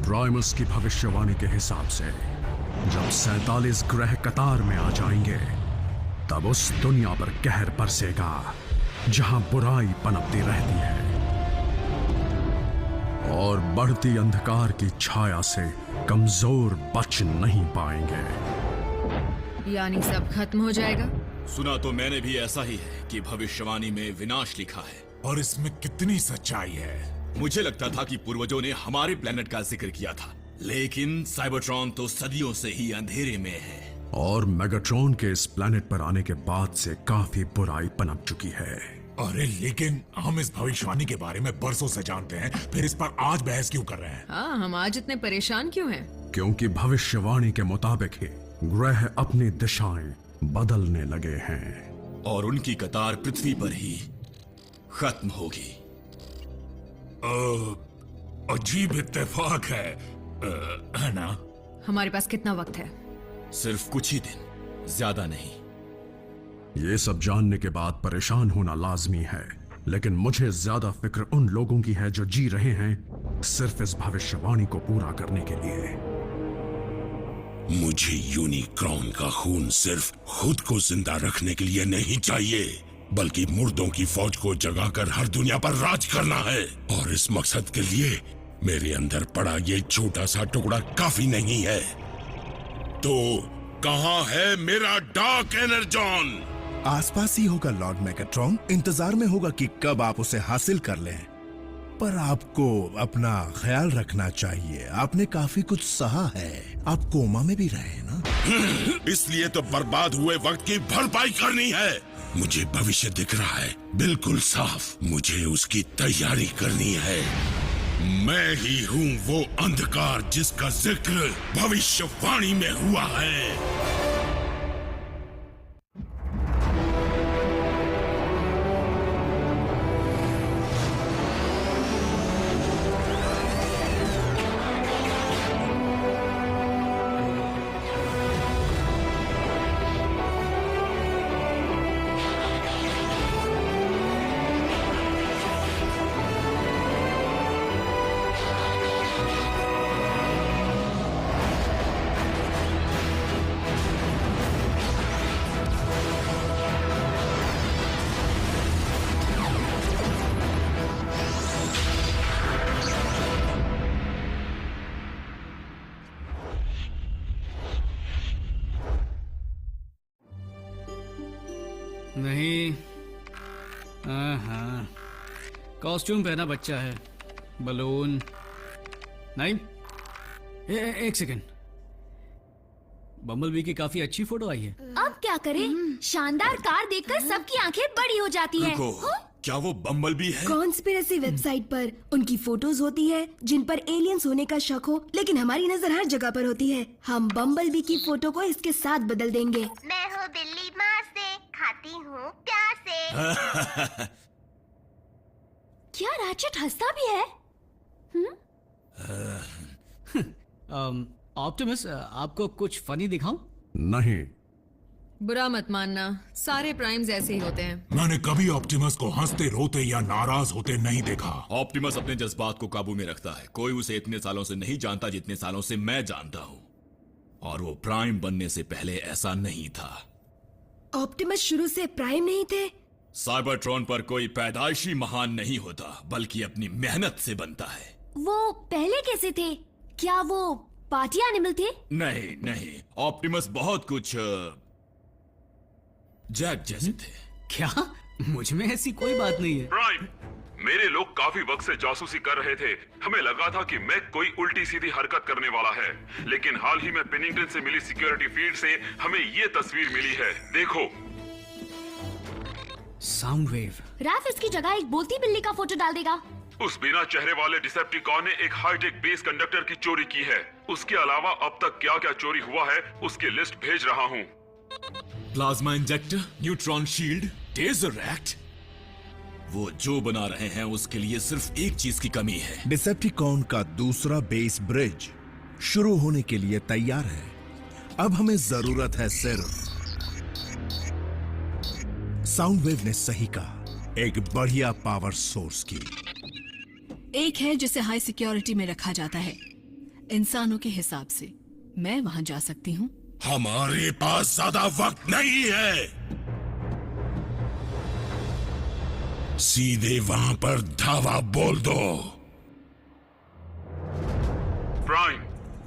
Primus की भविष्यवाणी के हिसाब से जब 47 ग्रह कतार में आ जाएंगे तब उस दुनिया पर कहर बरसेगा जहां बुराई पनपती रहती है और बढ़ती अंधकार की छाया से कमजोर बच नहीं पाएंगे। यानी सब खत्म हो जाएगा? सुना तो मैंने भी ऐसा ही है कि भविष्यवाणी में विनाश लिखा है। और इसमें कितनी सच्चाई है? मुझे लगता था कि पूर्वजों ने हमारे प्लेनेट का जिक्र किया था, लेकिन साइबरट्रॉन तो सदियों से ही अंधेरे में है। और मेगाट्रॉन के इस प्लेनेट पर आने के बाद से काफी बुराई पनप चुकी है। अरे लेकिन हम इस भविष्यवाणी के बारे में बरसों से जानते हैं, फिर इस पर आज बहस क्यों कर रहे हैं? हाँ, हम आज इतने परेशान क्यों हैं? क्योंकि भविष्यवाणी के मुताबिक ही ग्रह अपनी दिशाएं बदलने लगे हैं और उनकी कतार पृथ्वी पर ही खत्म होगी। अजीब इत्तेफाक है ना? हमारे पास कितना वक्त है? सिर्फ कुछ ही दिन, ज्यादा नहीं। ये सब जानने के बाद परेशान होना लाजमी है, लेकिन मुझे ज्यादा फिक्र उन लोगों की है जो जी रहे हैं सिर्फ इस भविष्यवाणी को पूरा करने के लिए। मुझे यूनिक्रॉन का खून सिर्फ खुद को जिंदा रखने के लिए नहीं चाहिए, बल्कि मुर्दों की फौज को जगाकर हर दुनिया पर राज करना है। और इस मकसद के लिए मेरे अंदर पड़ा ये छोटा सा टुकड़ा काफी नहीं है। तो कहाँ है मेरा डार्क एनर्जॉन? आसपास ही होगा लॉर्ड मेगाट्रॉन। इंतजार में होगा कि कब आप उसे हासिल कर लें। पर आपको अपना ख्याल रखना चाहिए, आपने काफी कुछ सहा है। आप कोमा में भी रहे ना? इसलिए तो बर्बाद हुए वक्त की भरपाई करनी है। मुझे भविष्य दिख रहा है, बिल्कुल साफ। मुझे उसकी तैयारी करनी है। मैं ही हूँ वो अंधकार जिसका जिक्र भविष्यवाणी में हुआ है। नहीं, हाँ, कॉस्ट्यूम पहना बच्चा है, बलून नहीं। एक सेकेंड, बम्बलबी की काफी अच्छी फोटो आई है। अब क्या करें? शानदार कार देखकर सबकी आंखें बड़ी हो जाती हैं। क्या वो बम्बलबी है? कॉन्स्पिरेसी वेबसाइट पर उनकी फोटोज होती है जिन पर एलियंस होने का शक हो, लेकिन हमारी नजर हर जगह पर होती है। हम बम्बलबी की फोटो को इसके साथ बदल देंगे। मैं हूँ बिल्ली माँ से, खाती हूँ प्यार से। क्या राचेट हंसता भी है? ऑप्टिमस, आपको कुछ फनी दिखाऊं? नहीं। बुरा मत मानना, सारे प्राइम्स ऐसे ही होते हैं। मैंने कभी ऑप्टिमस को हंसते रोते या नाराज होते नहीं देखा। ऑप्टिमस अपने जज्बात को काबू में रखता है। कोई उसे इतने सालों से नहीं जानता जितने सालों से मैं जानता हूँ, और वो प्राइम बनने से पहले ऐसा नहीं था। ऑप्टिमस शुरू से प्राइम नहीं थे? साइबरट्रॉन पर कोई पैदाइशी महान नहीं होता, बल्कि अपनी मेहनत से बनता है। वो पहले कैसे थे? क्या वो पार्टी एनिमल थे? नहीं नहीं, ऑप्टिमस बहुत कुछ जैक जैसे थे। क्या? मुझ में ऐसी कोई बात नहीं है। प्राइम, मेरे लोग काफी वक्त से जासूसी कर रहे थे। हमें लगा था कि मैक कोई उल्टी सीधी हरकत करने वाला है, लेकिन हाल ही में पेनिंगटन से मिली सिक्योरिटी फीड से हमें ये तस्वीर मिली है। देखो, साउंड वेव। राफ इसकी जगह एक बोलती बिल्ली का फोटो डाल देगा। उस बिना चेहरे वाले डिसेप्टिकॉन ने एक हाईटेक बेस कंडक्टर की चोरी की है। उसके अलावा अब तक क्या क्या चोरी हुआ है उसकी लिस्ट भेज रहा हूँ। Plasma injector, neutron shield, taser act. वो जो बना रहे हैं उसके लिए सिर्फ एक चीज की कमी है। डिसेप्टिकॉन का दूसरा बेस ब्रिज शुरू होने के लिए तैयार है। अब हमें जरूरत है सिर्फ, साउंडवेव ने सही कहा, एक बढ़िया पावर सोर्स की। एक है जिसे हाई सिक्योरिटी में रखा जाता है, इंसानों के हिसाब से मैं वहां जा सकती हूँ। हमारे पास ज्यादा वक्त नहीं है। सीधे वहां पर धावा बोल दो। प्राइम,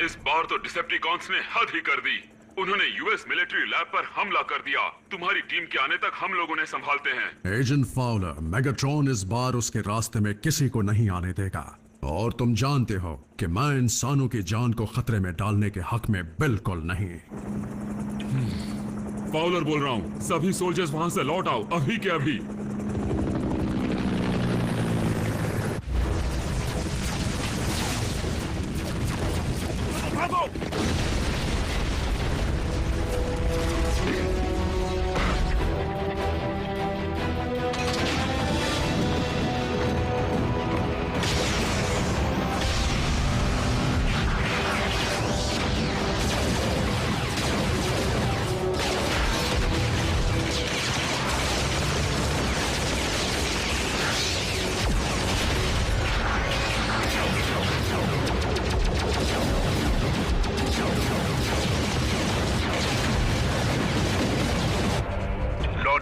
इस बार तो डिसेप्टिकॉन्स ने हद ही कर दी। उन्होंने यूएस मिलिट्री लैब पर हमला कर दिया। तुम्हारी टीम के आने तक हम लोग उन्हें संभालते हैं। एजेंट फाउलर, मेगाट्रॉन इस बार उसके रास्ते में किसी को नहीं आने देगा। और तुम जानते हो कि मैं इंसानों की जान को खतरे में डालने के हक में बिल्कुल नहीं। फाउलर बोल रहा हूँ, सभी सोल्जर्स वहां से लौट आओ, अभी के अभी।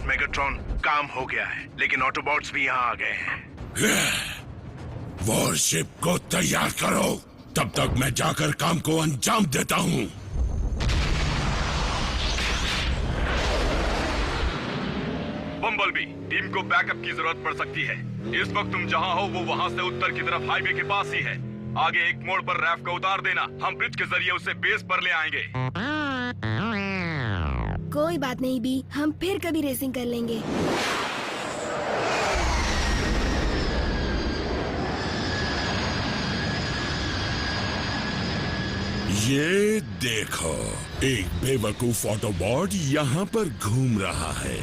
मेगाट्रॉन, काम हो गया है, लेकिन ऑटोबॉट्स भी यहाँ आ गए हैं। वॉरशिप को तैयार करो, तब तक मैं जाकर काम को अंजाम देता हूँ। बम्बलबी, टीम को बैकअप की जरूरत पड़ सकती है। इस वक्त तुम जहाँ हो वो वहाँ से उत्तर की तरफ हाईवे के पास ही है। आगे एक मोड़ पर रैफ को उतार देना, हम ब्रिज के जरिए उसे बेस पर ले आएंगे। कोई बात नहीं बी, हम फिर कभी रेसिंग कर लेंगे। ये देखो, एक बेवकूफ ऑटोबॉट यहाँ पर घूम रहा है।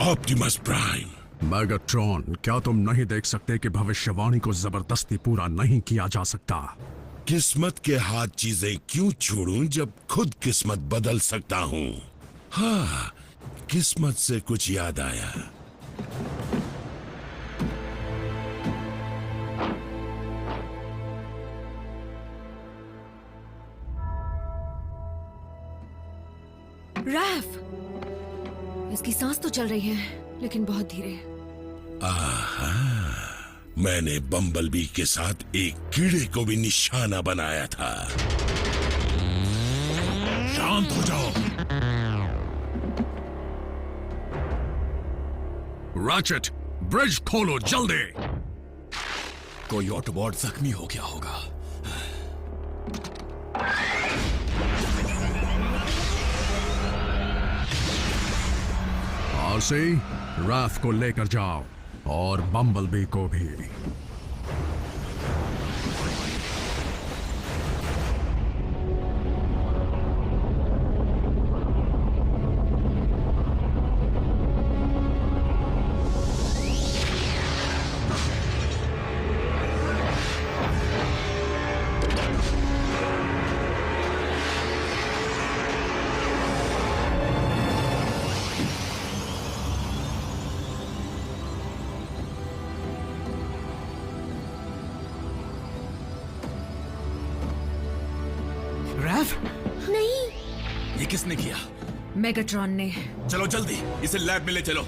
Optimus prime. मेगाट्रॉन, क्या तुम नहीं देख सकते कि भविष्यवाणी को जबरदस्ती पूरा नहीं किया जा सकता? किस्मत के हाथ चीजें क्यों छोड़ूं जब खुद किस्मत बदल सकता हूँ। हाँ, किस्मत से कुछ याद आया। रैफ, इसकी सांस तो चल रही है, लेकिन बहुत धीरे। आहा, मैंने बम्बलबी के साथ एक कीड़े को भी निशाना बनाया था। शांत हो जाओ। रैचेट, ब्रिज खोलो जल्दी। कोई ऑटोबॉट जख्मी हो गया होगा। आरसी, रैफ को लेकर जाओ और बम्बलबी को भी। रैफ? नहीं। ये किसने किया? मेगाट्रॉन ने। चलो जल्दी, इसे लैब में ले चलो।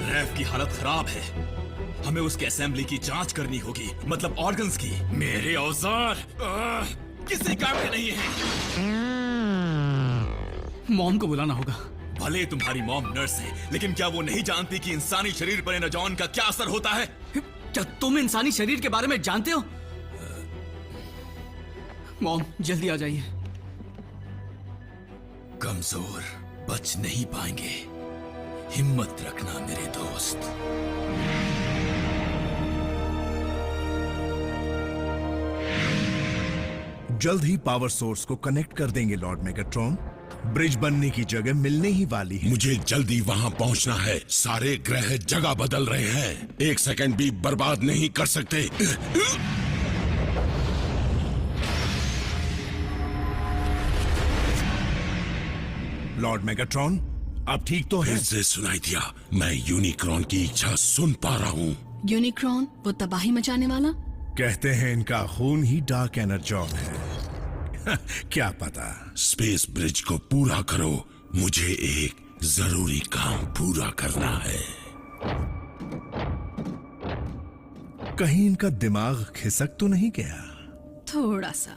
रैफ की हालत खराब है। हमें उसके असेंबली की जांच करनी होगी, मतलब ऑर्गन्स की। मेरे औजार किसी काम के नहीं है। मॉम को बुलाना होगा। भले तुम्हारी मॉम नर्स है, लेकिन क्या वो नहीं जानती कि इंसानी शरीर पर एनर्जॉन का क्या असर होता है? क्या तुम इंसानी शरीर के बारे में जानते हो? मॉम जल्दी आ जाइए। कमजोर बच नहीं पाएंगे, हिम्मत रखना मेरे दोस्त। जल्द ही पावर सोर्स को कनेक्ट कर देंगे लॉर्ड मेगाट्रॉन। ब्रिज बनने की जगह मिलने ही वाली है। मुझे जल्दी वहां पहुंचना है। सारे ग्रह जगह बदल रहे हैं, एक सेकंड भी बर्बाद नहीं कर सकते। लॉर्ड मेगाट्रॉन, आप ठीक तो फिर हैं? से सुनाई दिया। मैं यूनिक्रॉन की इच्छा सुन पा रहा हूँ। यूनिक्रॉन, वो तबाही मचाने वाला? कहते हैं इनका खून ही डार्क एनर्जॉन है। क्या पता। स्पेस ब्रिज को पूरा करो, मुझे एक जरूरी काम पूरा करना है। कहीं इनका दिमाग खिसक तो नहीं गया? थोड़ा सा।